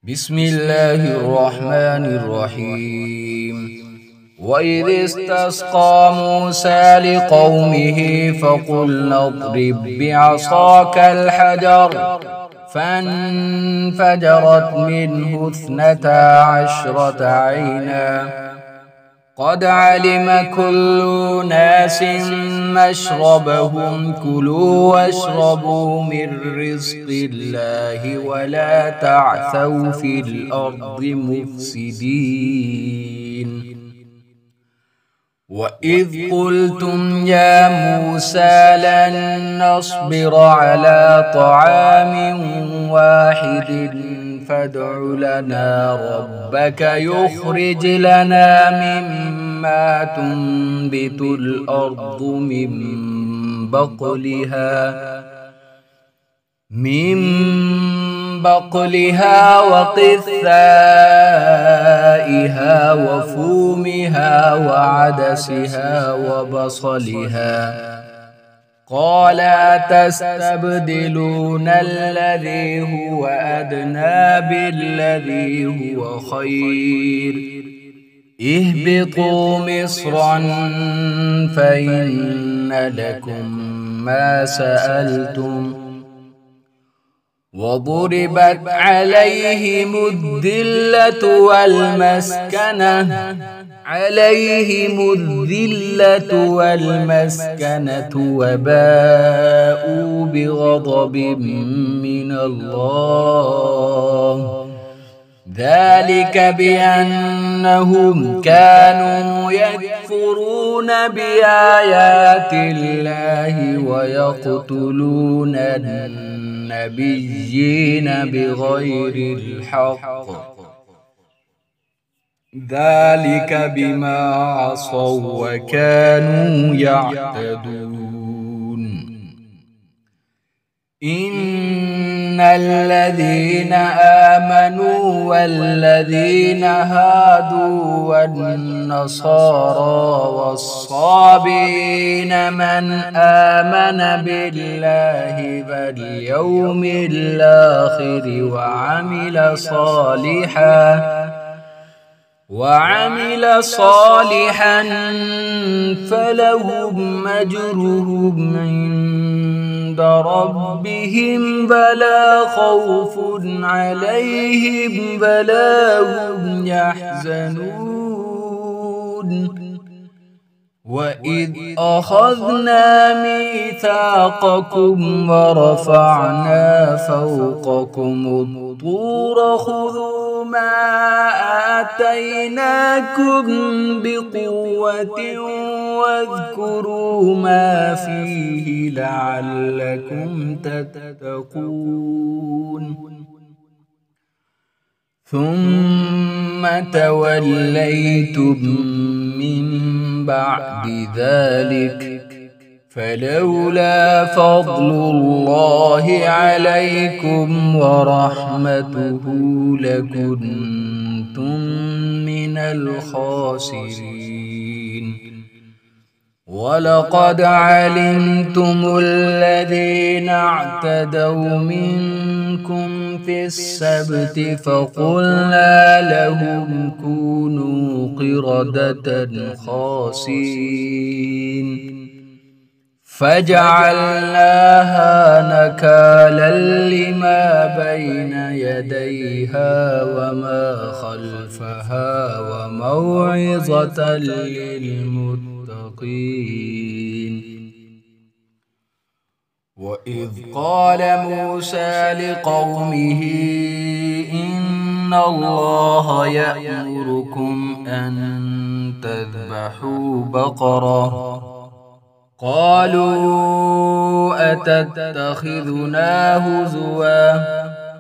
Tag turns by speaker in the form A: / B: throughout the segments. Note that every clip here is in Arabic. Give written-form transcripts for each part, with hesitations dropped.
A: بسم الله الرحمن الرحيم. وإذ استسقى موسى لقومه فقلنا اضرب بعصاك الحجر فانفجرت منه 12 عينا قد علم كل ناس مشربهم كلوا واشربوا من رزق الله ولا تعثوا في الأرض مفسدين. وإذ قلتم يا موسى لن نصبر على طعام واحد فادع لنا ربك يخرج لنا مما تنبت الأرض من بقلها وقثائها وفومها وعدسها وبصلها قال أتستبدلون الذي هو أدنى بالذي هو خير اهبطوا مصرا فإن لكم ما سألتم وضربت عليهم الذلة والمسكنة وباءوا بغضب من الله ذلك بأنهم كانوا يكفرون بآيات الله ويقتلون النبيين بغير الحق ذلك بما عصوا وكانوا يعتدون. إن الذين آمنوا والذين هادوا والنصارى والصابئين من آمن بالله واليوم الآخر وعمل صالحا فلهم أجرهم عند ربهم ولا خوف عليهم ولا هم يحزنون. وإذ أخذنا ميثاقكم ورفعنا فوقكم الطور خذوا ما آتيناكم بقوة واذكروا ما فيه لعلكم تتقون. ثم توليتم من بعد ذلك فلولا فضل الله عليكم ورحمته لكنتم من الخاسرين. ولقد علمتم الذين اعتدوا منكم في السبت فقلنا لهم كونوا قردة خاسئين فجعلناها نكالا لما بين يديها وما خلفها وموعظة للمتقين. وإذ قال موسى لقومه إن الله يأمركم أن تذبحوا بقرة قالوا أتتخذنا هزوا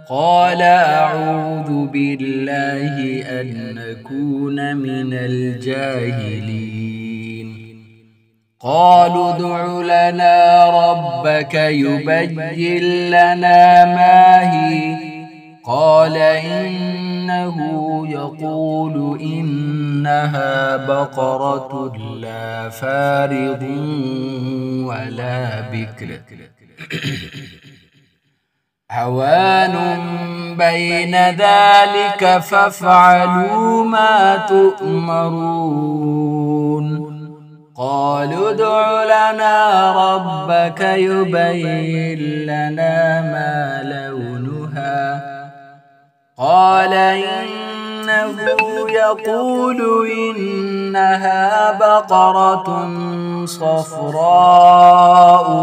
A: قال أعوذ بالله أن نكون من الجاهلين. قالوا ادع لنا ربك يبين لنا ما هي قال إنه يقول إنها بقرة لا فارض ولا بكر عوان بين ذلك فافعلوا ما تؤمرون قالوا ادع لنا ربك يبين لنا ما لونها قال إنه يقول إنها بقرة صفراء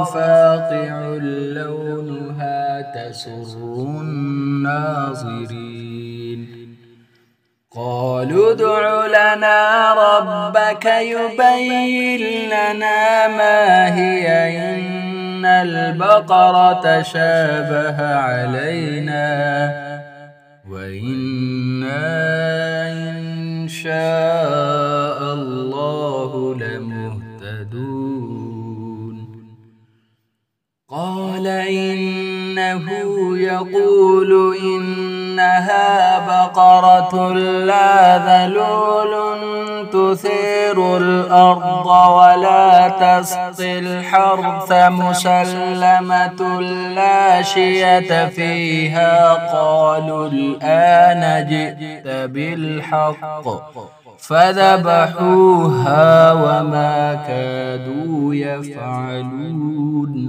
A: فاقع لونها تسر الناظرين قالوا ادع لنا ربك يبين لنا ما هي إن البقرة شابه علينا وإنا إن شاء الله لمهتدون قال إنه يقول إنها بقرة لا ذلول تثير الأرض ولا تسقي الحرث مسلمة لا شية فيها قالوا الآن جئت بالحق فذبحوها وما كادوا يفعلون